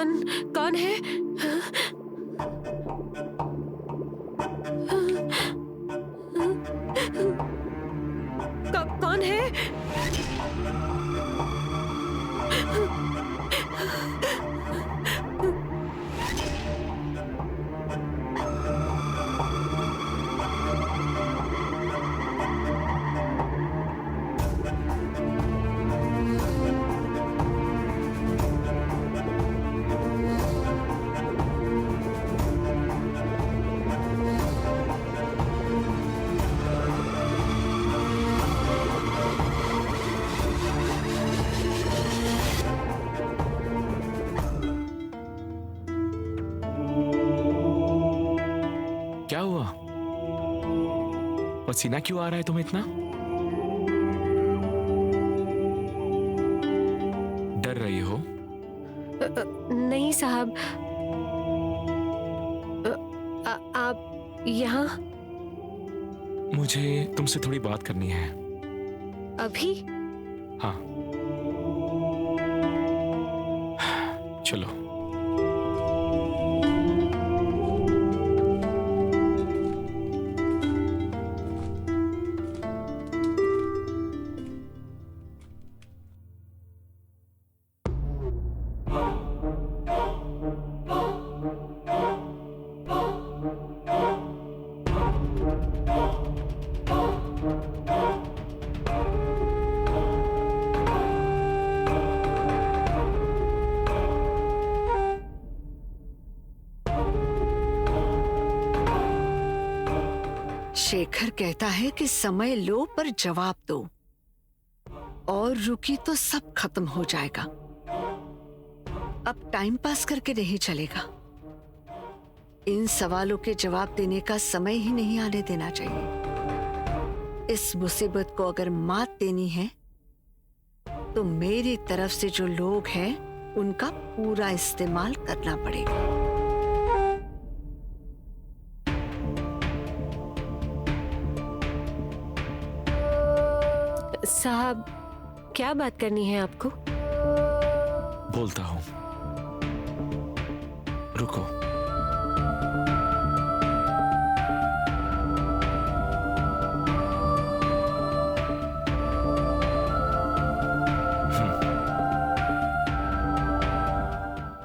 कौन कौन है? कौन है? क्या हुआ? पसीना क्यों आ रहा है तुम्हें इतना? डर रही हो? नहीं साहब। आप यहाँ? मुझे तुमसे थोड़ी बात करनी है। अभी? हाँ, चलो। शेखर कहता है कि समय लो पर जवाब दो, और रुकी तो सब खत्म हो जाएगा। अब टाइम पास करके नहीं चलेगा। इन सवालों के जवाब देने का समय ही नहीं आने देना चाहिए। इस मुसीबत को अगर मात देनी है तो मेरी तरफ से जो लोग हैं उनका पूरा इस्तेमाल करना पड़ेगा। साहब, क्या बात करनी है आपको? बोलता हूं, रुको।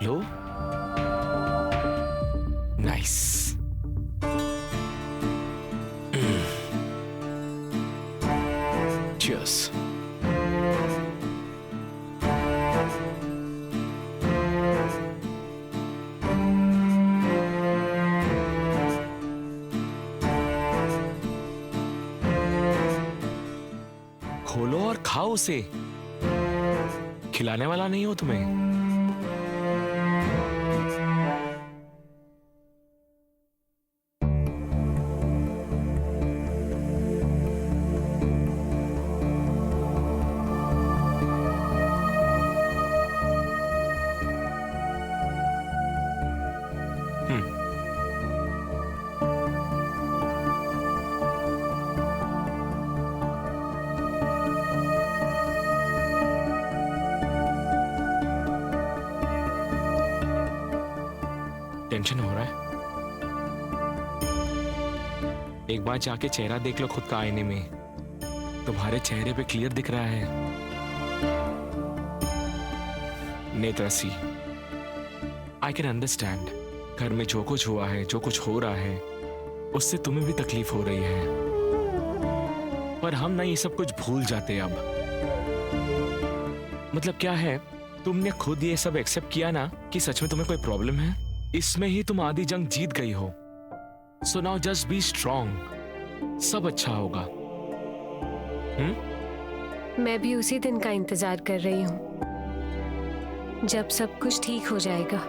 लो, नाइस। Cheers. खोलो और खाओ उसे। खिलाने वाला नहीं हो तुम्हें। टेंशन हो रहा है? एक बार जाके चेहरा देख लो खुद का आईने में। तुम्हारे चेहरे पे क्लियर दिख रहा है। नेत्रासी, आई कैन अंडरस्टैंड। घर में जो कुछ हुआ है, जो कुछ हो रहा है, उससे तुम्हें भी तकलीफ हो रही है। पर हम ना ये सब कुछ भूल जाते अब। मतलब क्या है, तुमने खुद ये सब एक्सेप्ट किया ना कि सच में तुम्हें कोई प्रॉब्लम है। इसमें ही तुम आधी जंग जीत गई हो। So now just be strong. सब अच्छा होगा। मैं भी उसी दिन का इंतजार कर रही हूँ जब सब कुछ ठीक हो जाएगा।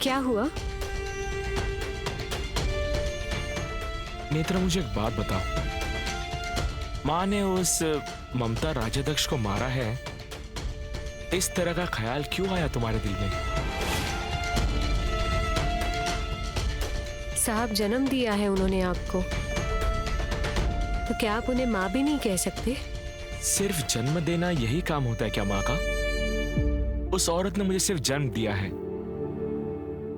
क्या हुआ? नेत्रा, मुझे एक बात बताओ, माँ ने उस ममता राजाध्यक्ष को मारा है, इस तरह का ख्याल क्यों आया तुम्हारे दिल में? साहब, जन्म दिया है उन्होंने आपको, तो क्या आप उन्हें माँ भी नहीं कह सकते? सिर्फ जन्म देना यही काम होता है क्या माँ का? उस औरत ने मुझे सिर्फ जन्म दिया है,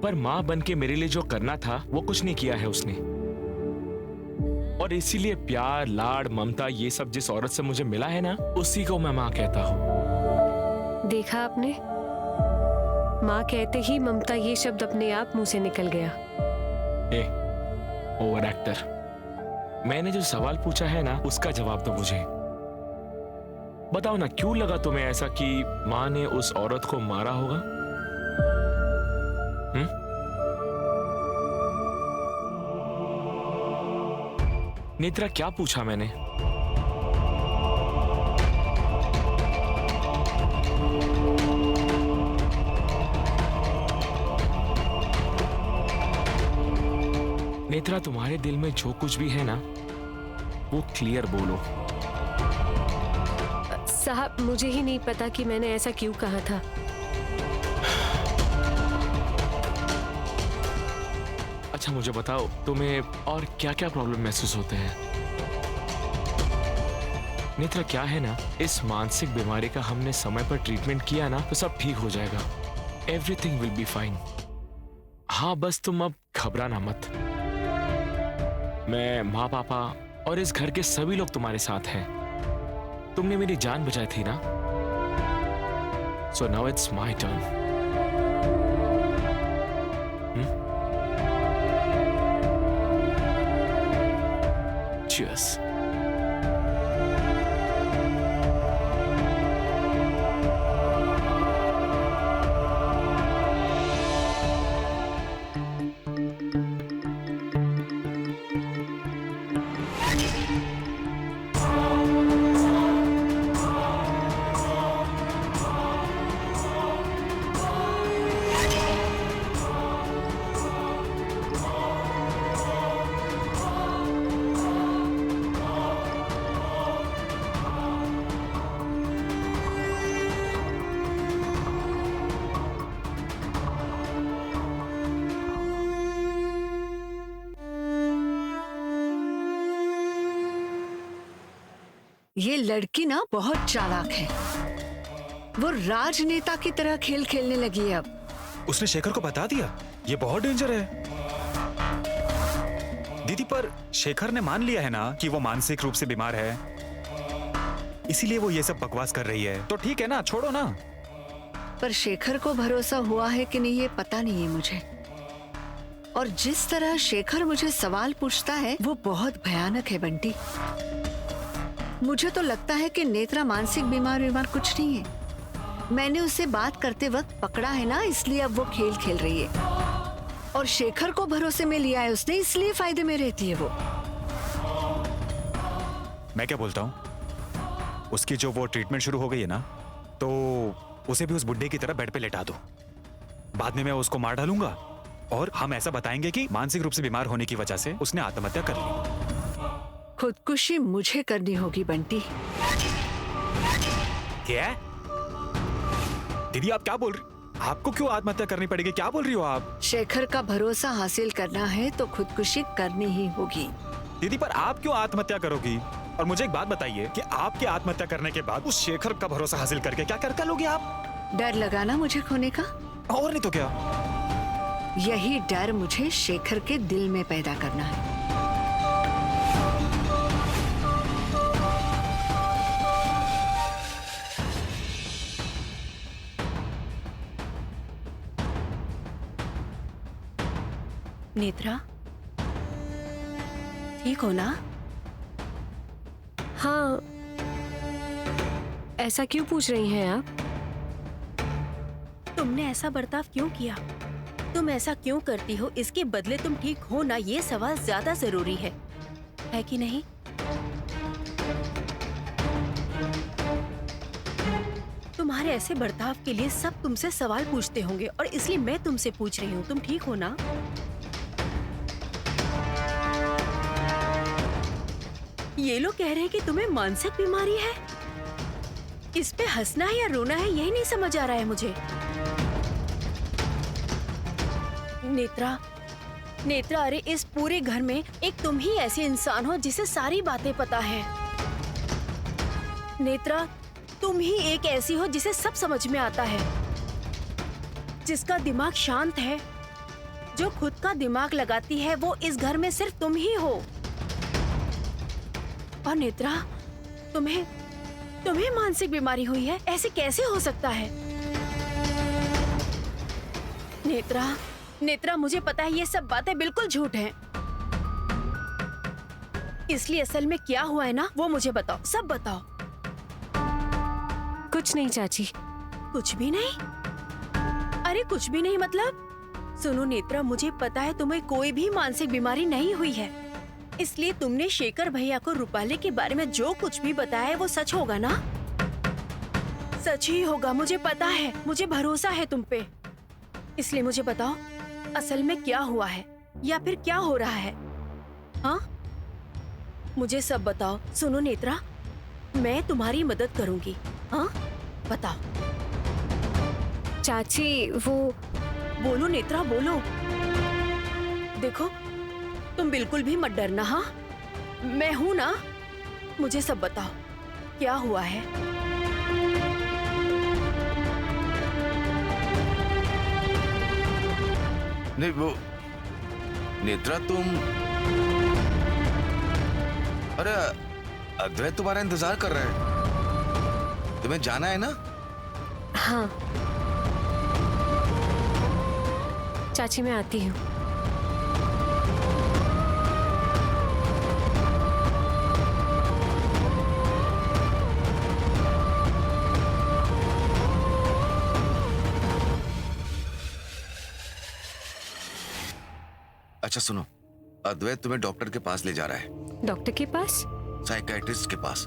पर माँ बन के मेरे लिए जो करना था वो कुछ नहीं किया है उसने। और इसीलिए प्यार, लाड़, ममता, ये सब जिस औरत से मुझे मिला है ना, उसी को मैं माँ कहता हूँ। देखा आपने, माँ कहते ही ममता ये शब्द अपने आप मुंह से निकल गया। ए, ओवर एक्टर, मैंने जो सवाल पूछा है ना, उसका जवाब दो मुझे। बताओ ना, क्यों लगा तुम्हें ऐसा कि माँ ने उस औरत को मारा होगा? नेत्रा, क्या पूछा मैंने? नेत्रा, तुम्हारे दिल में जो कुछ भी है ना, वो क्लियर बोलो। साहब, मुझे ही नहीं पता कि मैंने ऐसा क्यों कहा था। अच्छा, मुझे बताओ, तुम्हें और क्या क्या प्रॉब्लम महसूस होते हैं? नेत्रा, क्या है ना, इस मानसिक बीमारी का हमने समय पर ट्रीटमेंट किया ना, तो सब ठीक हो जाएगा। Everything will be fine. हाँ, बस तुम अब घबराना मत। मैं, माँ, पापा और इस घर के सभी लोग तुम्हारे साथ हैं। तुमने मेरी जान बचाई थी ना, so now it's my turn. Cheers. ये लड़की ना बहुत चालाक है। वो राजनेता की तरह खेल खेलने लगी है अब। उसने शेखर को बता दिया? ये बहुत डेंजर है दीदी। पर शेखर ने मान लिया है ना कि वो मानसिक रूप से बीमार है, इसीलिए वो ये सब बकवास कर रही है। तो ठीक है ना, छोड़ो ना। पर शेखर को भरोसा हुआ है कि नहीं ये पता नहीं है मुझे। और जिस तरह शेखर मुझे सवाल पूछता है वो बहुत भयानक है बंटी। मुझे तो लगता है कि नेत्रा मानसिक बीमार कुछ नहीं है। मैंने उसे बात करते वक्त पकड़ा है ना, इसलिए अब वो खेल खेल रही है। और शेखर को भरोसे में लिया है उसने, इसलिए फायदे में रहती है वो। मैं क्या बोलता हूँ, उसकी जो वो ट्रीटमेंट शुरू हो गई है ना, तो उसे भी उस बुड्ढे की तरह बेड पे लेटा दो। बाद में मैं उसको मार डालूंगा और हम ऐसा बताएंगे कि मानसिक रूप से बीमार होने की वजह से उसने आत्महत्या कर ली। खुदकुशी मुझे करनी होगी बंटी। क्या दीदी, आप क्या बोल रही? आपको क्यों आत्महत्या करनी पड़ेगी? क्या बोल रही हो आप? शेखर का भरोसा हासिल करना है तो खुदकुशी करनी ही होगी। दीदी, पर आप क्यों आत्महत्या करोगी? और मुझे एक बात बताइए कि आपके आत्महत्या करने के बाद उस शेखर का भरोसा हासिल करके क्या कर लोगे आप? डर लगा ना मुझे खोने का? और नहीं तो क्या। यही डर मुझे शेखर के दिल में पैदा करना है। नेत्रा, ठीक हो ना? हाँ, ऐसा क्यों पूछ रही हैं आप? तुमने ऐसा बर्ताव क्यों किया? तुम ऐसा क्यों करती हो? इसके बदले तुम ठीक हो ना, ये सवाल ज्यादा जरूरी है कि नहीं? तुम तुम्हारे ऐसे बर्ताव के लिए सब तुमसे सवाल पूछते होंगे और इसलिए मैं तुमसे पूछ रही हूँ, तुम ठीक हो ना? ये लोग कह रहे हैं कि तुम्हें मानसिक बीमारी है। इस पे हंसना है या रोना है यही नहीं समझ आ रहा है मुझे। नेत्रा, नेत्रा, अरे इस पूरे घर में एक तुम ही ऐसे इंसान हो जिसे सारी बातें पता है। नेत्रा, तुम ही एक ऐसी हो जिसे सब समझ में आता है, जिसका दिमाग शांत है, जो खुद का दिमाग लगाती है, वो इस घर में सिर्फ तुम ही हो। और नेत्रा, तुम्हें मानसिक बीमारी हुई है, ऐसे कैसे हो सकता है? नेत्रा, नेत्रा, मुझे पता है ये सब बातें बिल्कुल झूठ हैं। इसलिए असल में क्या हुआ है ना, वो मुझे बताओ, सब बताओ। कुछ नहीं चाची। कुछ भी नहीं? अरे कुछ भी नहीं मतलब? सुनो नेत्रा, मुझे पता है तुम्हें कोई भी मानसिक बीमारी नहीं हुई है, इसलिए तुमने शेखर भैया को रूपाली के बारे में जो कुछ भी बताया है वो सच होगा ना? सच ही होगा, मुझे पता है, मुझे भरोसा है तुम पे। इसलिए मुझे बताओ असल में क्या हुआ है या फिर क्या हो रहा है? हाँ, मुझे सब बताओ। सुनो नेत्रा, मैं तुम्हारी मदद करूंगी। हाँ, बताओ। चाची वो बोलो नेत्रा, बोलो। देखो, तुम बिल्कुल भी मत डरना। हाँ, मैं हूं ना, मुझे सब बताओ क्या हुआ है। नहीं वो नेत्रा, तुम, अरे अद्वैत तुम्हारा इंतजार कर रहा है, तुम्हें जाना है ना? हाँ चाची, मैं आती हूँ। अच्छा सुनो, अद्वैत तुम्हें डॉक्टर के पास ले जा रहा है। डॉक्टर के पास? साइकियाट्रिस्ट के पास।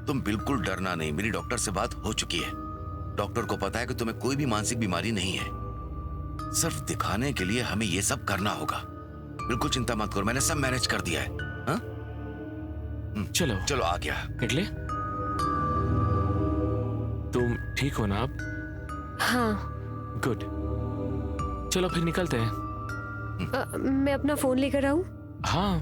तुम बिल्कुल डरना नहीं, मेरी डॉक्टर से बात हो चुकी है। डॉक्टर को पता है कि तुम्हें कोई भी मानसिक बीमारी नहीं है, सिर्फ दिखाने के लिए हमें ये सब करना होगा। बिल्कुल चिंता मत करो, मैंने सब मैनेज कर दिया है। हाँ? चलो चलो आ गया। निकले। तुम ठीक हो ना अब? हाँ। गुड, चलो फिर निकलते हैं। मैं अपना फोन लेकर आऊं? हाँ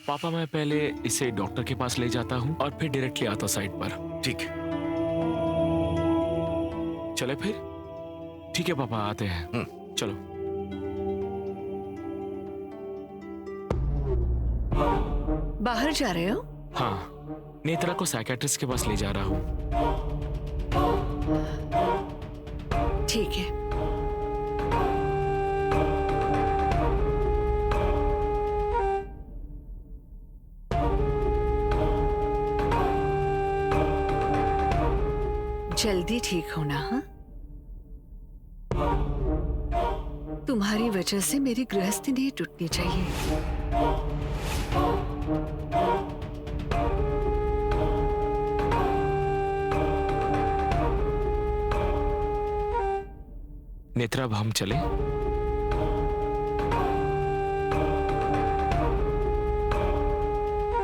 पापा, मैं पहले इसे डॉक्टर के पास ले जाता हूँ और फिर डायरेक्टली आता साइड पर। ठीक है, चले फिर? ठीक है पापा, आते हैं। चलो। बाहर जा रहे हो? हाँ, नेत्रा को साइकियाट्रिस्ट के पास ले जा रहा हूँ। ठीक है। जल्दी ठीक होना। हाँ, तुम्हारी वजह से मेरी गृहस्थी नहीं टूटनी चाहिए। नेत्रा, अब हम चले?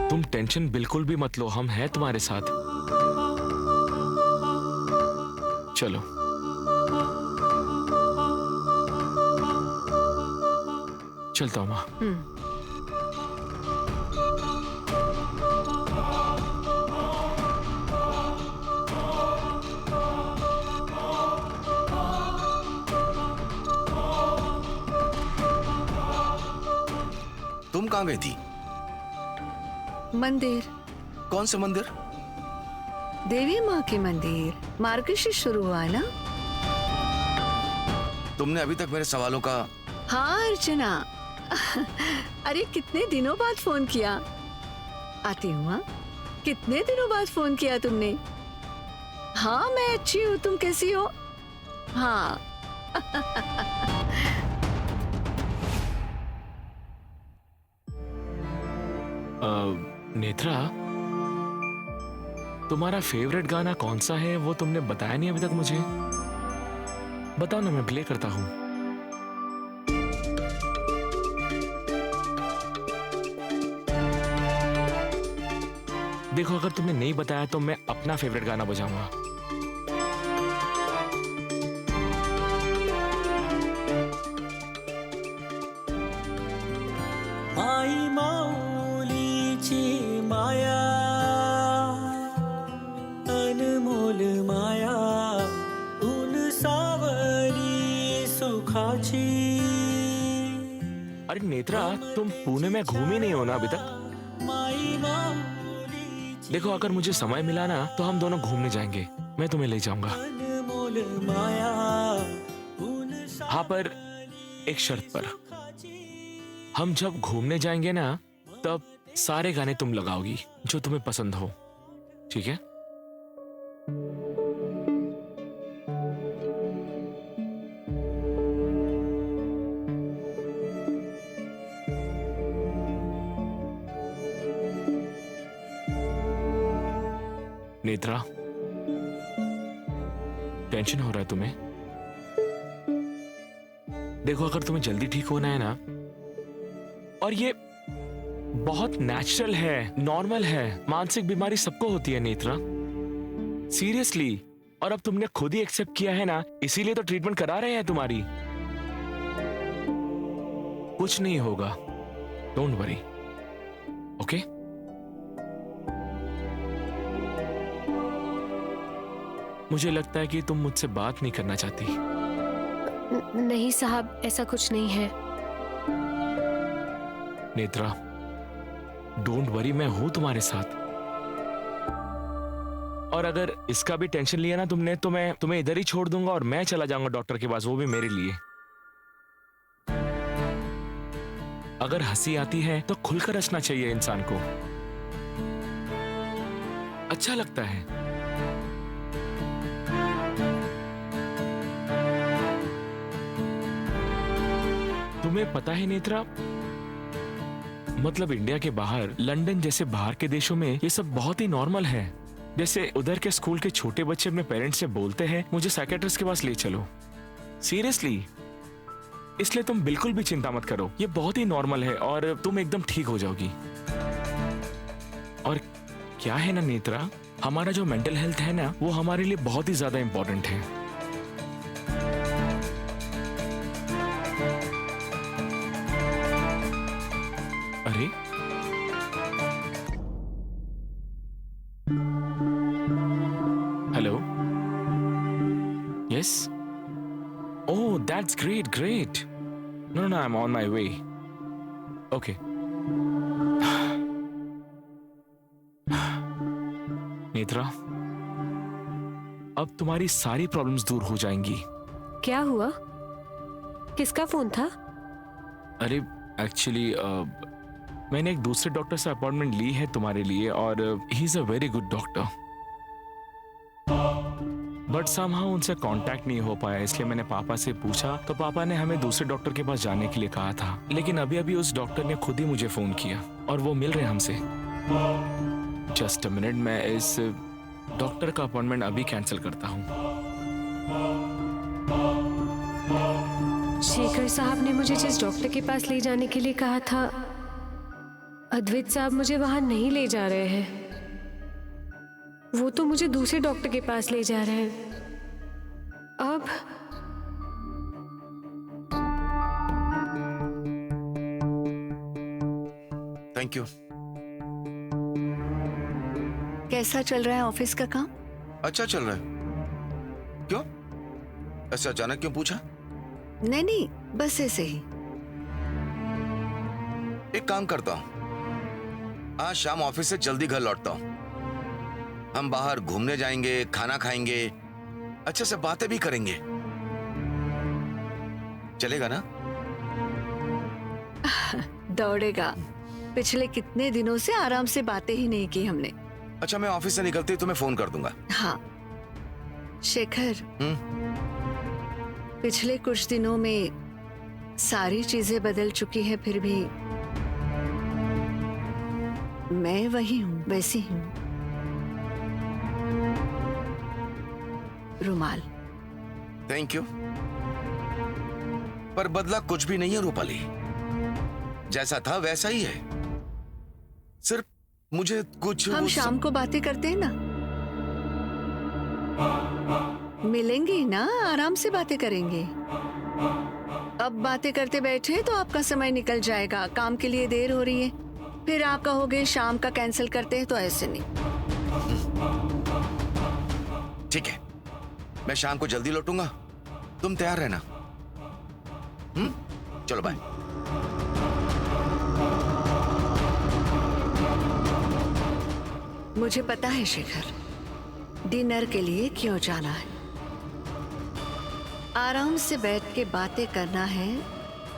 तुम टेंशन बिल्कुल भी मत लो, हम हैं तुम्हारे साथ। चलो। चलता हूँ माँ। तुम कहाँ गई थी? मंदिर। कौन से मंदिर? देवी माँ के मंदिर। मार्गशीर्ष शुरू हुआ है ना? तुमने अभी तक मेरे सवालों का। हाँ अर्चना, अरे कितने दिनों बाद फोन किया। आती हूँ। हाँ, कितने दिनों बाद फोन किया तुमने। हाँ मैं अच्छी हूँ, तुम कैसी हो? हाँ नेत्रा, तुम्हारा फेवरेट गाना कौन सा है वो तुमने बताया नहीं अभी तक मुझे। बताओ ना, मैं प्ले करता हूँ। देखो, अगर तुमने नहीं बताया तो मैं अपना फेवरेट गाना बजाऊंगा। आई माऊलीची माया, अनमोल माया, ऊन सावली सुखाची। अरे नेत्रा, तुम पुणे में घूमी नहीं हो ना अभी तक? माई माऊली देखो, अगर मुझे समय मिला ना तो हम दोनों घूमने जाएंगे, मैं तुम्हें ले जाऊंगा। अनमोल माया, ऊन हाँ, पर एक शर्त पर। हम जब घूमने जाएंगे ना तब सारे गाने तुम लगाओगी जो तुम्हें पसंद हो, ठीक है? नेत्रा, टेंशन हो रहा है तुम्हें? देखो, अगर तुम्हें जल्दी ठीक होना है ना, और ये बहुत नेचुरल है, नॉर्मल है, मानसिक बीमारी सबको होती है नेत्रा, सीरियसली। और अब तुमने खुद ही एक्सेप्ट किया है ना, इसीलिए तो ट्रीटमेंट करा रहे हैं तुम्हारी। कुछ नहीं होगा, डोंट वरी, ओके? मुझे लगता है कि तुम मुझसे बात नहीं करना चाहती। नहीं साहब, ऐसा कुछ नहीं है। नेत्रा, डोंट वरी, मैं हूं तुम्हारे साथ। और अगर इसका भी टेंशन लिया ना तुमने तो मैं तुम्हें इधर ही छोड़ दूंगा और मैं चला जाऊंगा डॉक्टर के पास, वो भी मेरे लिए। अगर हंसी आती है तो खुलकर हंसना चाहिए इंसान को, अच्छा लगता है। तुम्हें पता है नेत्रा, मतलब इंडिया के बाहर, लंदन जैसे बाहर के देशों में ये सब बहुत ही नॉर्मल है। जैसे उधर के स्कूल के छोटे बच्चे अपने पेरेंट्स से बोलते हैं मुझे साइकियाट्रिस्ट के पास ले चलो। सीरियसली, इसलिए तुम बिल्कुल भी चिंता मत करो, ये बहुत ही नॉर्मल है और तुम एकदम ठीक हो जाओगी। और क्या है ना नेत्रा, हमारा जो मेंटल हेल्थ है ना वो हमारे लिए बहुत ही ज्यादा इंपॉर्टेंट है। अरे hello, yes, oh that's great great, no no I am on my way, okay. Netra, अब तुम्हारी सारी प्रॉब्लम्स दूर हो जाएंगी। क्या हुआ? किसका फोन था? अरे एक्चुअली मैंने एक दूसरे डॉक्टर से अपॉइंटमेंट ली है तुम्हारे लिए और he is a very good doctor, but somehow उनसे कांटेक्ट नहीं हो पाया, इसलिए मैंने पापा से पूछा तो पापा ने हमें दूसरे डॉक्टर के पास जाने के लिए कहा था। लेकिन अभी अभी उस डॉक्टर ने खुद ही मुझे फोन किया और वो मिल रहे हैं हमसे। जस्ट अ मिनट, मैं इस डॉक्टर का अपॉइंटमेंट अभी कैंसिल करता हूँ। शेखर साहब ने मुझे जिस डॉक्टर के पास ले जाने के लिए कहा था, अद्वैत साहब मुझे वहां नहीं ले जा रहे हैं। वो तो मुझे दूसरे डॉक्टर के पास ले जा रहे हैं। अब थैंक यू। कैसा चल रहा है ऑफिस का काम? अच्छा चल रहा है। क्यों, ऐसे अचानक क्यों पूछा? नहीं नहीं, बस ऐसे ही। एक काम करता हूं, आज शाम ऑफिस से जल्दी घर लौटता हूं। हम बाहर घूमने जाएंगे, खाना खाएंगे, अच्छे से बातें भी करेंगे। चलेगा ना? दौड़ेगा। पिछले कितने दिनों से आराम से बातें ही नहीं की हमने। अच्छा, मैं ऑफिस से निकलते ही तुम्हें फोन कर दूंगा। हाँ शेखर, पिछले कुछ दिनों में सारी चीजें बदल चुकी है, फिर भी मैं वही हूँ, वैसी हूँ। रुमाल। Thank you. पर बदला कुछ भी नहीं है रूपाली, जैसा था वैसा ही है। सिर्फ मुझे कुछ हम शाम को बातें करते हैं ना, मिलेंगे ही ना, आराम से बातें करेंगे। अब बातें करते बैठे तो आपका समय निकल जाएगा, काम के लिए देर हो रही है, फिर आप कहोगे शाम का कैंसिल करते हैं, तो ऐसे नहीं। ठीक है, मैं शाम को जल्दी लौटूंगा, तुम तैयार रहना। चलो बाय। मुझे पता है शेखर, डिनर के लिए क्यों जाना है। आराम से बैठ के बातें करना है,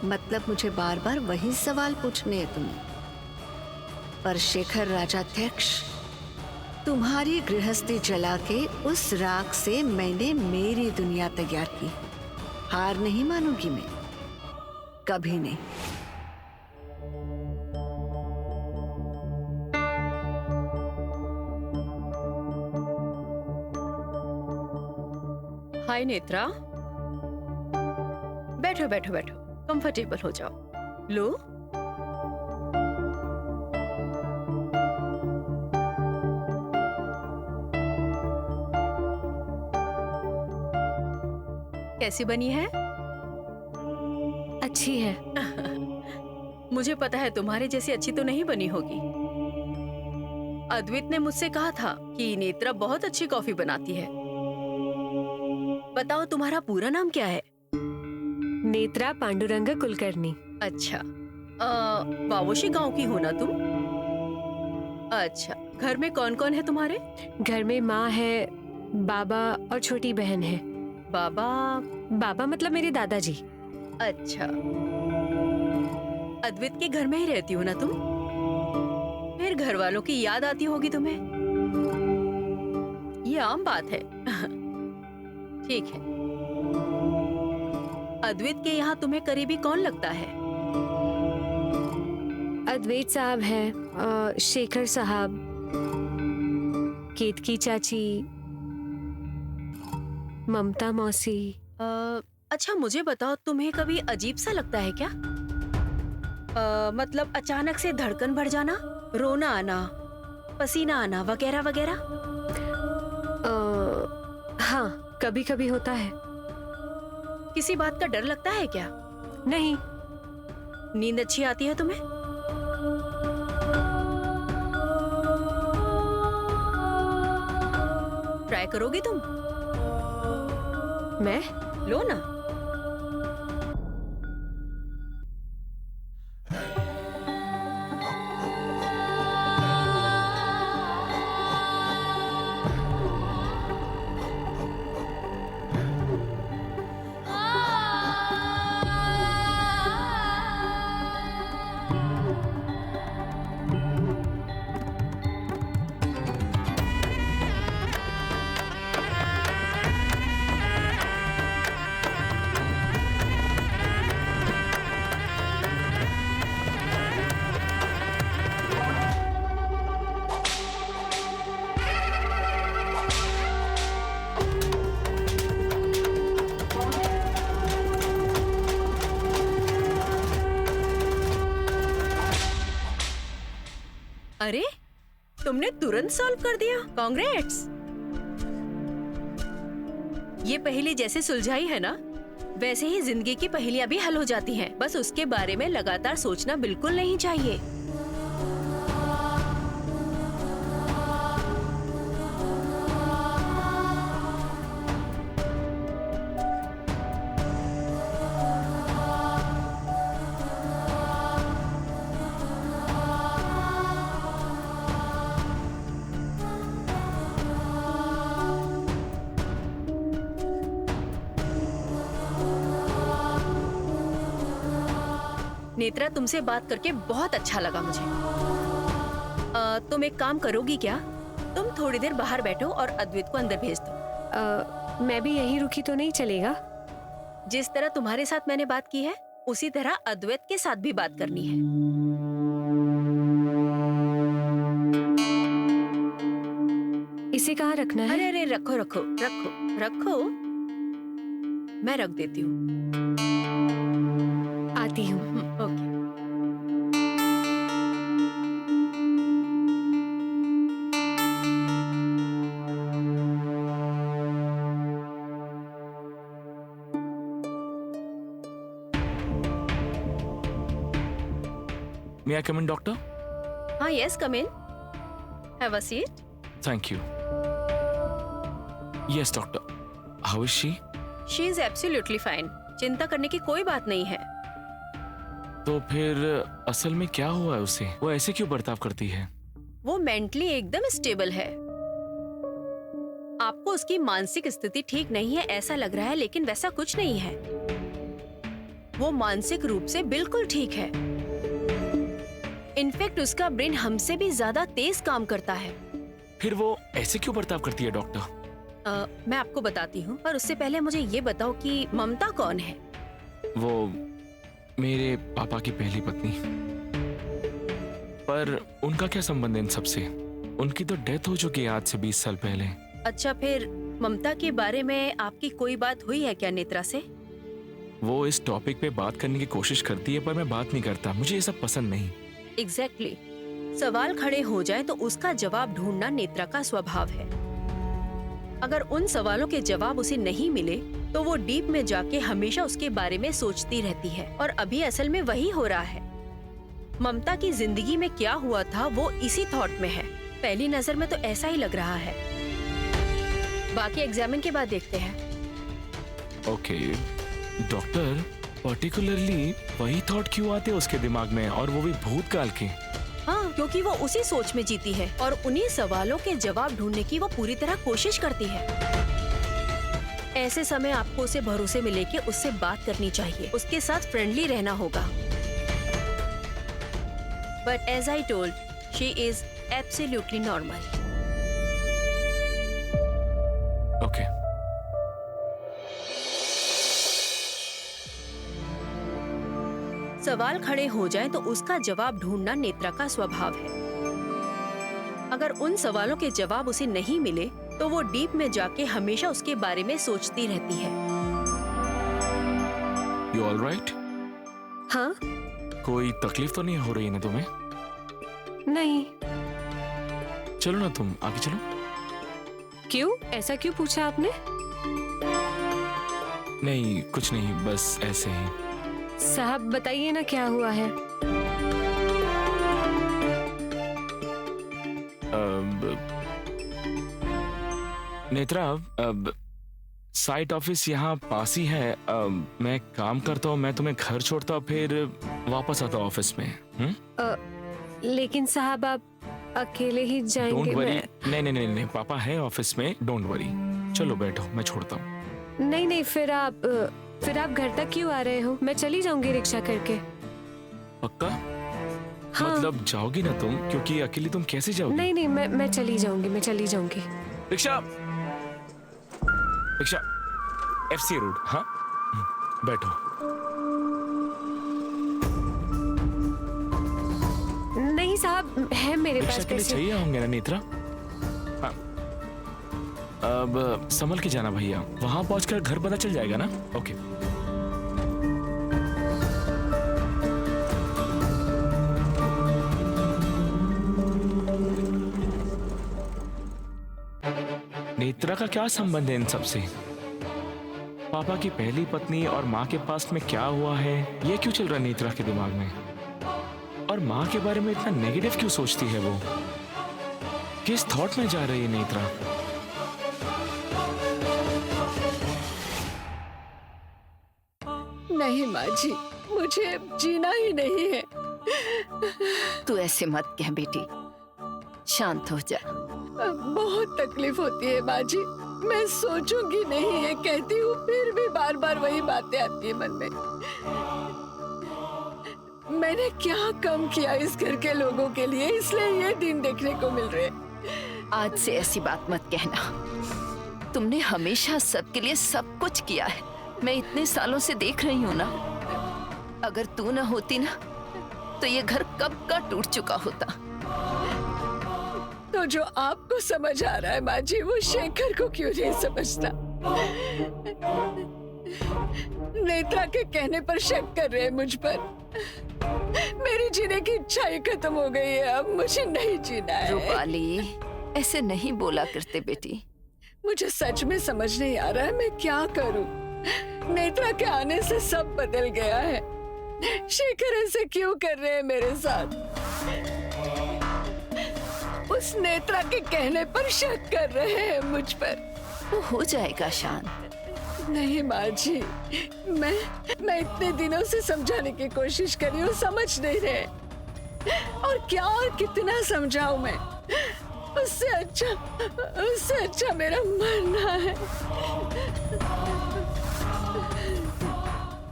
मतलब मुझे बार बार वही सवाल पूछने हैं तुम्हें। पर शेखर राजाध्यक्ष, तुम्हारी गृहस्थी जला के उस राख से मैंने मेरी दुनिया तैयार की। हार नहीं मानूंगी मैं, कभी नहीं। हाय नेत्रा, बैठो बैठो बैठो, कंफर्टेबल हो जाओ। लो, कैसी बनी है? अच्छी है। मुझे पता है तुम्हारे जैसी अच्छी तो नहीं बनी होगी। अद्वैत ने मुझसे कहा था कि नेत्रा बहुत अच्छी कॉफी बनाती है। बताओ तुम्हारा पूरा नाम क्या है? नेत्रा पांडुरंग कुलकर्णी। अच्छा, वावोशी गांव की हो ना तुम? अच्छा, घर में कौन कौन है तुम्हारे? घर में माँ है, बाबा और छोटी बहन है। बाबा मतलब मेरे दादाजी। अच्छा, अद्वैत के घर में ही रहती हो ना तुम? फिर घर वालों की याद आती होगी तुम्हें। ये आम बात है। ठीक है। अद्वैत के यहाँ तुम्हें करीबी कौन लगता है? अद्वैत साहब है, शेखर साहब, केतकी चाची, ममता मौसी। अच्छा मुझे बताओ, तुम्हें कभी अजीब सा लगता है क्या? मतलब अचानक से धड़कन बढ़ जाना, रोना आना, पसीना आना वगैरह वगैरह? हाँ, कभी कभी होता है। किसी बात का डर लगता है क्या? नहीं। नींद अच्छी आती है तुम्हें? ट्राई करोगी तुम? मैं? लो ना। अरे, तुमने तुरंत सॉल्व कर दिया, कांग्रेट्स। ये पहेली जैसे सुलझाई है ना, वैसे ही जिंदगी की पहेलियां भी हल हो जाती हैं। बस उसके बारे में लगातार सोचना बिल्कुल नहीं चाहिए। नेत्रा, तुमसे बात करके बहुत अच्छा लगा मुझे। तुम एक काम करोगी क्या? तुम थोड़ी देर बाहर बैठो और अद्वैत को अंदर भेज दो। मैं भी यहीं रुकी तो नहीं चलेगा? जिस तरह तुम्हारे साथ मैंने बात की है, उसी तरह अद्वैत के साथ भी बात करनी है। इसे कहाँ रखना है? अरे अरे रखो रखो रखो रखो, मैं रख देती हूँ। आती हूँ। Okay. May I come in doctor? हाँ yes, come in, have a seat. Thank you. Yes doctor, how is she? She is absolutely fine, चिंता करने की कोई बात नहीं है। तो फिर असल में क्या हुआ है उसे? वो ऐसे क्यों बर्ताव करती है? वो मेंटली एकदम स्टेबल है। आपको उसकी मानसिक स्थिति ठीक नहीं है ऐसा लग रहा है, लेकिन वैसा कुछ नहीं है। वो मानसिक रूप से बिल्कुल ठीक है। इनफैक्ट उसका ब्रेन हमसे भी ज्यादा तेज काम करता है। फिर वो ऐसे क्यों बर्ताव करती है डॉक्टर? मैं आपको बताती हूँ, पर उससे पहले मुझे ये बताओ कि ममता कौन है? वो मेरे पापा की पहली पत्नी। पर उनका क्या संबंध है इन सबसे? उनकी तो डेथ हो चुकी है आज से 20 साल पहले। अच्छा, फिर ममता के बारे में आपकी कोई बात हुई है क्या नेत्रा से? वो इस टॉपिक पे बात करने की कोशिश करती है, पर मैं बात नहीं करता। मुझे ये सब पसंद नहीं। एग्जैक्टली। सवाल खड़े हो जाए तो उसका जवाब ढूंढना नेत्रा का स्वभाव है। अगर उन सवालों के जवाब उसे नहीं मिले तो वो डीप में जाके हमेशा उसके बारे में सोचती रहती है, और अभी असल में वही हो रहा है। ममता की जिंदगी में क्या हुआ था वो इसी थॉट में है। पहली नजर में तो ऐसा ही लग रहा है, बाकी एग्जामिन के बाद देखते हैं। ओके डॉक्टर, पर्टिकुलरली वही थॉट क्यों आते हैं उसके दिमाग में, और वो भी भूतकाल के? हाँ, क्योंकि वो उसी सोच में जीती है और उन्हीं सवालों के जवाब ढूंढने की वो पूरी तरह कोशिश करती है। ऐसे समय आपको उसे भरोसे में लेके उससे बात करनी चाहिए, उसके साथ फ्रेंडली रहना होगा। But as I told, she is absolutely normal. Okay. सवाल खड़े हो जाएं तो उसका जवाब ढूंढना नेत्रा का स्वभाव है। अगर उन सवालों के जवाब उसे नहीं मिले तो वो डीप में जाके हमेशा उसके बारे में सोचती रहती है। You all right? हाँ? कोई तकलीफ तो नहीं हो रही है ना तुम्हें? नहीं। चलो ना, तुम आगे चलो। क्यों? ऐसा क्यों पूछा आपने? नहीं कुछ नहीं, बस ऐसे ही। साहब बताइए ना क्या हुआ है? नेत्रा, अब साइट ऑफिस यहाँ पास ही है। मैं काम करता हूँ, मैं तुम्हें घर छोड़ता हूँ, फिर वापस आता हूँ ऑफिस में। लेकिन साहब आप अकेले ही डोंट जाएंगे? वरी। नहीं नहीं नहीं नहीं, पापा है ऑफिस में, डोंट वरी। चलो बैठो, मैं छोड़ता हूँ। नहीं नहीं, फिर आप घर तक क्यों आ रहे हो? मैं चली जाऊंगी रिक्शा करके। पक्का? हाँ। मतलब जाओगी ना तुम? क्योंकि अकेली तुम कैसे जाओगी? नहीं नहीं, मैं चली जाऊंगी। Rickshaw, rickshaw, FC road. हाँ बैठो। नहीं साहब, है मेरे रिक्शा पास के लिए पैसे। चाहिए होंगे ना नेत्रा? हाँ। अब संभल के जाना भैया, वहां पहुंचकर घर पता चल जाएगा ना? ओके। नेत्रा का क्या संबंध है इन सबसे? पापा की पहली पत्नी और माँ के पास में क्या हुआ है, ये क्यों चल रहा है नेत्रा के दिमाग में? और माँ के बारे में इतना नेगेटिव क्यों सोचती है वो? किस थॉट में जा रही है नेत्रा? नहीं माँ जी, मुझे जीना ही नहीं है। तू ऐसे मत कह बेटी, शांत हो जा। बहुत तकलीफ होती है माँ जी, मैं सोचूंगी नहीं है कहती हूँ, फिर भी बार बार वही बातें आती है मन में। मैंने क्या कम किया इस घर के लोगों के लिए, इसलिए ये दिन देखने को मिल रहे। आज से ऐसी बात मत कहना। तुमने हमेशा सबके लिए सब कुछ किया है, मैं इतने सालों से देख रही हूँ ना। अगर तू ना होती ना तो ये घर कब का टूट चुका होता। तो जो आपको समझ आ रहा है माँ जी, वो शेखर को क्यों नहीं समझता? नेत्रा के कहने पर शक कर रहे हैं मुझ पर। मेरी जीने की इच्छा ही खत्म हो गई है, अब मुझे नहीं जीना है। रूपाली, ऐसे नहीं बोला करते बेटी। मुझे सच में समझ नहीं आ रहा है मैं क्या करूं। नेत्रा के आने से सब बदल गया है। शेखर ऐसे क्यों कर रहे हैं मेरे साथ? उस नेत्रा के कहने पर शक कर रहे हैं मुझ पर। वो हो जाएगा शांत। नहीं माँ जी, मैं इतने दिनों से समझाने की कोशिश करी हूँ, समझ नहीं रहे। और क्या और कितना समझाऊं मैं? उससे अच्छा मेरा मरना है।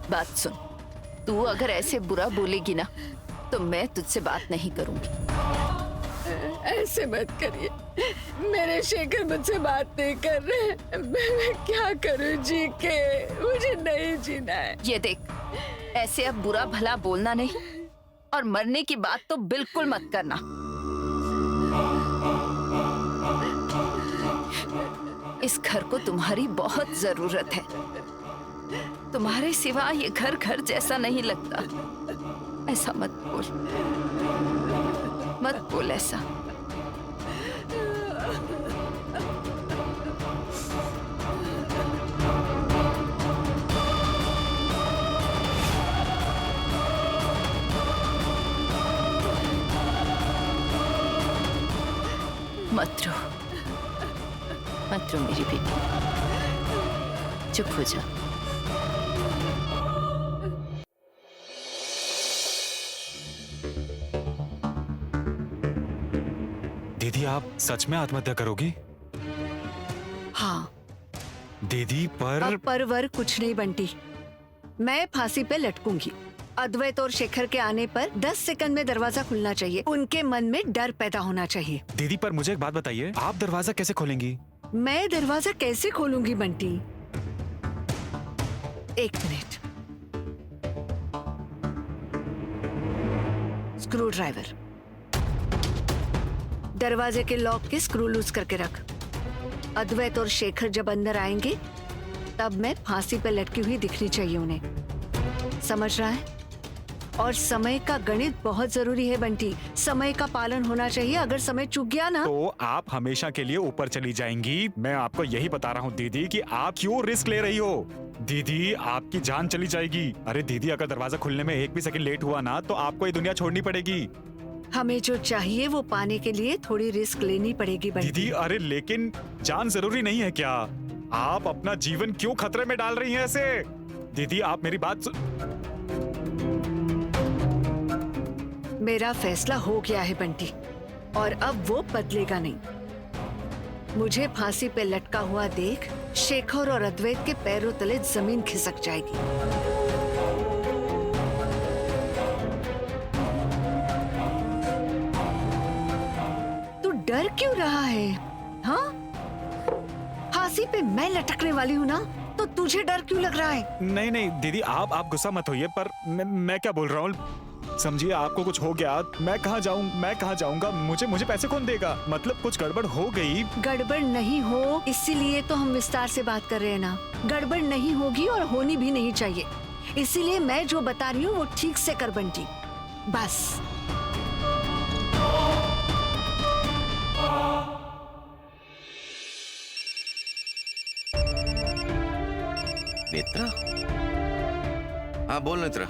बात सुन, तू अगर ऐसे बुरा बोलेगी ना तो मैं तुझसे बात नहीं करूंगी। ऐसे मत करिए, मेरे शेखर मुझसे बात नहीं कर रहे। मैं क्या करूं जी के? मुझे नहीं जीना है। ये देख, ऐसे अब बुरा भला बोलना नहीं और मरने की बात तो बिल्कुल मत करना। इस घर को तुम्हारी बहुत जरूरत है। तुम्हारे सिवा ये घर घर जैसा नहीं लगता। ऐसा मत बोल ऐसा। मत रो मेरी बेटी, चुप हो जा। दीदी, आप सच में आत्महत्या करोगी? हाँ, दीदी पर अब परवर कुछ नहीं बंटी। मैं फांसी पे लटकूंगी। अद्वैत और शेखर के आने पर 10 सेकंड में दरवाजा खुलना चाहिए। उनके मन में डर पैदा होना चाहिए। दीदी, पर मुझे एक बात बताइए, आप दरवाजा कैसे खोलेंगी? मैं दरवाजा कैसे खोलूंगी बंटी? एक मिनट। स्क्रू ड्राइवर, दरवाजे के लॉक के स्क्रू लूज करके रख। अद्वैत और शेखर जब अंदर आएंगे तब मैं फांसी पे लटकी हुई दिखनी चाहिए उन्हें। समझ रहा है? और समय का गणित बहुत जरूरी है बंटी। समय का पालन होना चाहिए। अगर समय चूक गया ना तो आप हमेशा के लिए ऊपर चली जाएंगी। मैं आपको यही बता रहा हूँ दीदी कि आप क्यों रिस्क ले रही हो। दीदी, आपकी जान चली जाएगी। अरे दीदी, अगर दरवाजा खुलने में एक भी सेकंड लेट हुआ ना तो आपको ये दुनिया छोड़नी पड़ेगी। हमें जो चाहिए वो पाने के लिए थोड़ी रिस्क लेनी पड़ेगी बंटी। दीदी, अरे लेकिन जान जरूरी नहीं है क्या? आप अपना जीवन क्यों खतरे में डाल रही हैं ऐसे? दीदी, आप मेरी बात मेरा फैसला हो गया है बंटी, और अब वो बदलेगा नहीं। मुझे फांसी पे लटका हुआ देख शेखर और अद्वैत के पैरों तले जमीन खिसक जाएगी। तू डर क्यों रहा है? हाँ, फांसी पे मैं लटकने वाली हूँ ना, तो तुझे डर क्यों लग रहा है? नहीं दीदी, आप गुस्सा मत होइए, पर मैं क्या बोल रहा हूँ समझिए। आपको कुछ हो गया, मैं कहाँ जाऊंगा? मुझे पैसे कौन देगा? मतलब कुछ गड़बड़ हो गई? गड़बड़ नहीं हो इसीलिए तो हम विस्तार से बात कर रहे हैं ना। गड़बड़ नहीं होगी और होनी भी नहीं चाहिए। इसीलिए मैं जो बता रही हूँ वो ठीक से कर बंटी, बस। नेत्रा? हाँ बोल नेत्रा।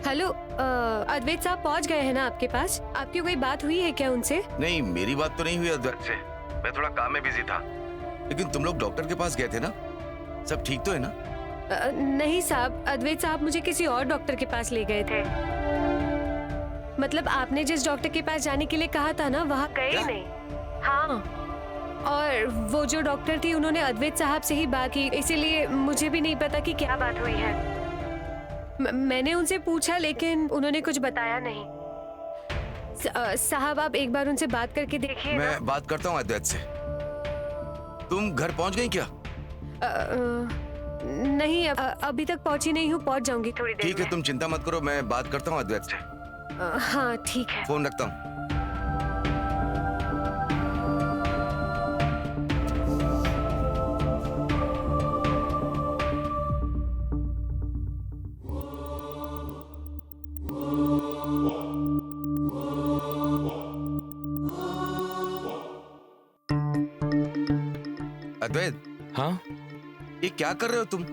हेलो, अद्वैत साहब पहुंच गए हैं ना आपके पास? आपकी कोई बात हुई है क्या उनसे? नहीं, मेरी बात तो नहीं हुई अद्वैत से। मैं थोड़ा काम में बिजी था। लेकिन तुम लोग डॉक्टर के पास गए थे ना? सब ठीक तो है ना? नहीं साहब, अद्वैत साहब मुझे किसी और डॉक्टर के पास ले गए थे। मतलब आपने जिस डॉक्टर के पास जाने के लिए कहा था ना, वहाँ गए ही नहीं। हाँ, और वो जो डॉक्टर थी उन्होंने अद्वैत साहब से ही बात की, इसीलिए मुझे भी नहीं पता कि क्या बात हुई है। मैंने उनसे पूछा लेकिन उन्होंने कुछ बताया नहीं। साहब, आप एक बार उनसे बात करके देखिए। मैं बात करता हूँ अद्वैत से। तुम घर पहुँच गई क्या? नहीं, अभी तक पहुंची नहीं हूँ, पहुंच जाऊंगी थोड़ी देर ठीक है, में। तुम चिंता मत करो, मैं बात करता हूँ अद्वैत से। हाँ ठीक है। फोन रखता हूँ। अद्वैत, हाँ, ये क्या कर रहे हो तुम?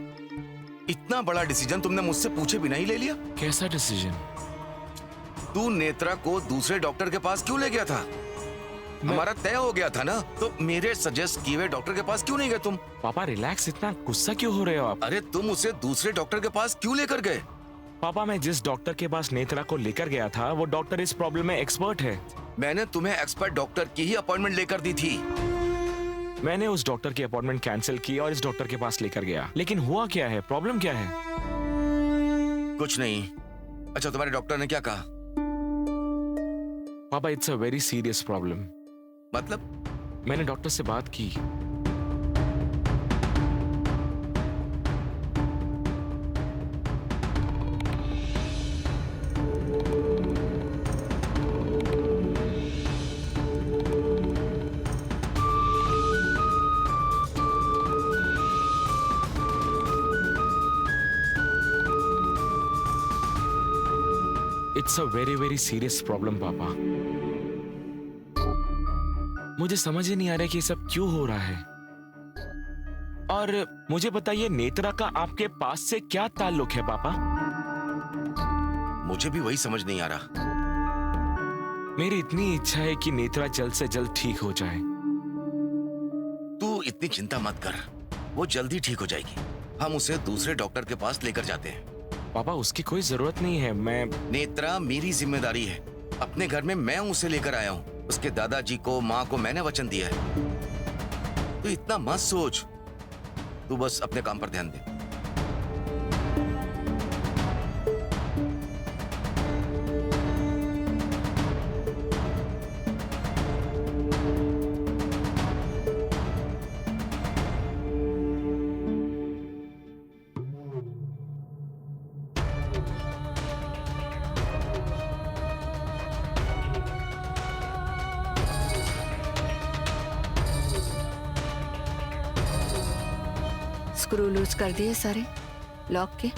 इतना बड़ा डिसीजन तुमने मुझसे पूछे बिना ही ले लिया? कैसा डिसीजन? तू नेत्रा को दूसरे डॉक्टर के पास क्यों ले गया था? हमारा तय हो गया था ना, तो मेरे सजेस्ट किए हुए डॉक्टर के पास क्यों नहीं गए तुम? पापा रिलैक्स, इतना गुस्सा क्यों हो रहे हो आप? अरे तुम उसे दूसरे डॉक्टर के पास क्यों लेकर गए? पापा, मैं जिस डॉक्टर के पास नेत्रा को लेकर गया था वो डॉक्टर इस प्रॉब्लम में एक्सपर्ट है। मैंने तुम्हें एक्सपर्ट डॉक्टर की ही अपॉइंटमेंट लेकर दी थी। मैंने उस डॉक्टर की अपॉइंटमेंट कैंसिल की और इस डॉक्टर के पास लेकर गया, लेकिन हुआ क्या है? प्रॉब्लम क्या है? कुछ नहीं। अच्छा, तुम्हारे डॉक्टर ने क्या कहा? पापा, it's a very serious problem. मतलब? मैंने डॉक्टर से बात की। It's a very very serious problem पापा। मुझे समझ ही नहीं आ रहा कि ये सब क्यों हो रहा है। और मुझे बताइए, नेत्रा का आपके पास से क्या ताल्लुक है पापा? मुझे भी वही समझ नहीं आ रहा। मेरी इतनी इच्छा है कि नेत्रा जल्द से जल्द ठीक हो जाए। तू इतनी चिंता मत कर, वो जल्दी ठीक हो जाएगी। हम उसे दूसरे डॉक्टर के पास लेकर जाते हैं। पापा, उसकी कोई जरूरत नहीं है। नेत्रा मेरी जिम्मेदारी है। अपने घर में मैं उसे लेकर आया हूँ। उसके दादाजी को, माँ को मैंने वचन दिया है। तू इतना मत सोच, तू बस अपने काम पर ध्यान दे। स्क्रू लूज कर दिए सारे लॉक के?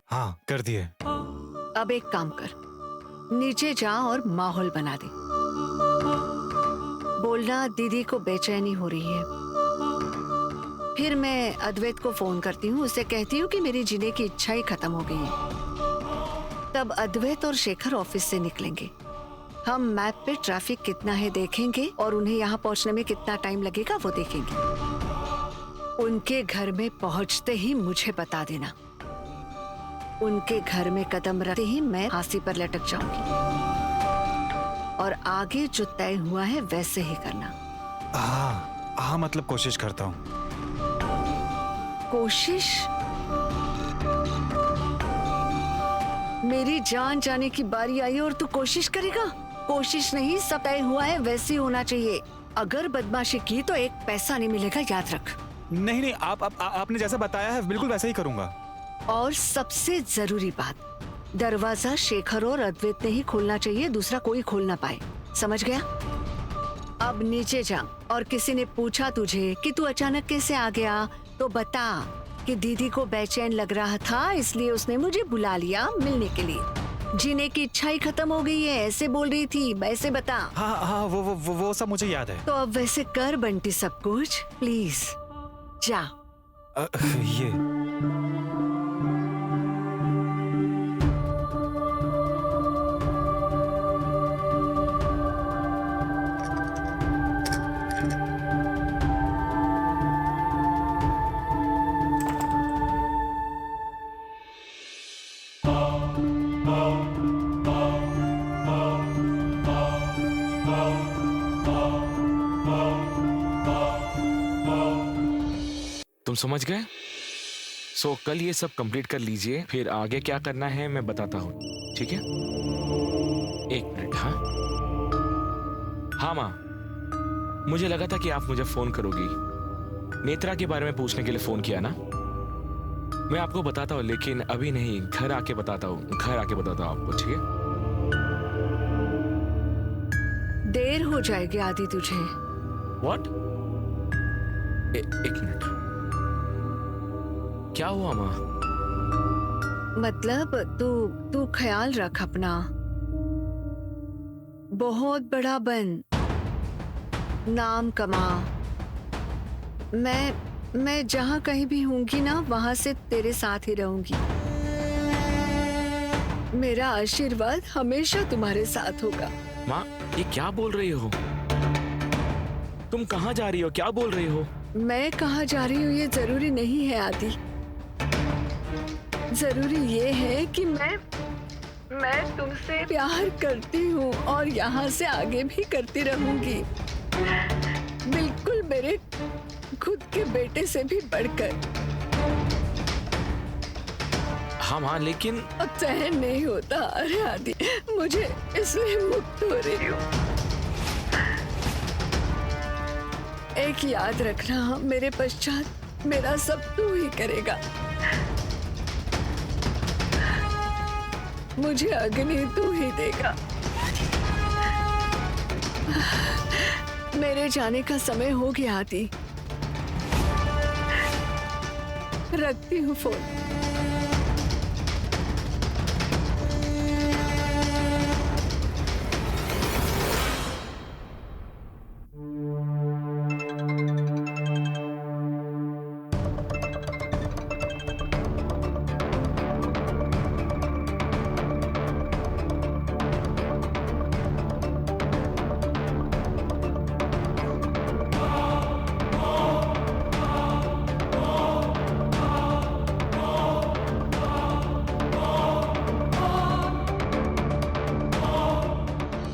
हाँ, कर दिए। अब एक काम कर, नीचे जा और माहौल बना दे। बोलना दीदी को बेचैनी हो रही है। फिर मैं अद्वैत को फोन करती हूँ, उसे कहती हूँ कि मेरी जीने की इच्छा ही खत्म हो गई है। तब अद्वैत और शेखर ऑफिस से निकलेंगे। हम मैप पे ट्रैफिक कितना है देखेंगे और उन्हें यहाँ पहुँचने में कितना टाइम लगेगा वो देखेंगे। उनके घर में पहुंचते ही मुझे बता देना। उनके घर में कदम रखते ही मैं फांसी पर लटक जाऊंगी। और आगे जो तय हुआ है वैसे ही करना। हाँ, मतलब कोशिश करता हूँ। कोशिश? मेरी जान जाने की बारी आई और तू कोशिश करेगा? कोशिश नहीं, सब तय हुआ है वैसे ही होना चाहिए। अगर बदमाशी की तो एक पैसा नहीं मिलेगा, याद रख। नहीं, आपने जैसा बताया है बिल्कुल वैसा ही करूंगा। और सबसे जरूरी बात, दरवाजा शेखर और अद्वैत ने ही खोलना चाहिए, दूसरा कोई खोल ना पाए। समझ गया? अब नीचे जा और किसी ने पूछा तुझे कि तू अचानक कैसे आ गया, तो बता कि दीदी को बेचैन लग रहा था, इसलिए उसने मुझे बुला लिया मिलने के लिए। जीने की इच्छा ही खत्म हो गई है, ऐसे बोल रही थी, वैसे बता। हाँ, वो सब मुझे याद है। तो अब वैसे कर बंटी सब कुछ, प्लीज जा। ये तुम समझ गए? सो कल ये सब कंप्लीट कर लीजिए, फिर आगे क्या करना है मैं बताता हूँ, ठीक है? एक मिनट। हाँ माँ, मुझे लगा था कि आप मुझे फोन करोगी। नेत्रा के बारे में पूछने के लिए फोन किया ना? मैं आपको बताता हूँ, लेकिन अभी नहीं, घर आके बताता हूँ। घर आके बताता हूँ आपको, ठीक है? देर हो जाएगी आदि तुझे। व्हाट? एक मिनट, क्या हुआ माँ? मतलब तू ख्याल रख अपना, बहुत बड़ा बन, नाम कमा, मैं जहाँ कहीं भी होंगी ना, वहां से तेरे साथ ही रहूंगी। मेरा आशीर्वाद हमेशा तुम्हारे साथ होगा। माँ, ये क्या बोल रही हो? तुम कहाँ जा रही हो? क्या बोल रही हो? मैं कहाँ जा रही हूँ ये जरूरी नहीं है आदि। जरूरी ये है कि मैं तुमसे प्यार करती हूँ और यहाँ से आगे भी करती रहूंगी, बिल्कुल मेरे खुद के बेटे से भी बढ़कर। हाँ माँ, लेकिन अब सहन नहीं होता। अरे आदि, मुझे इसलिए मुक्त हो रही हूँ। एक याद रखना, मेरे पश्चात मेरा सब तू ही करेगा। मुझे अग्नि तू ही देगा। मेरे जाने का समय हो गया आदि, रखती हूँ फोन।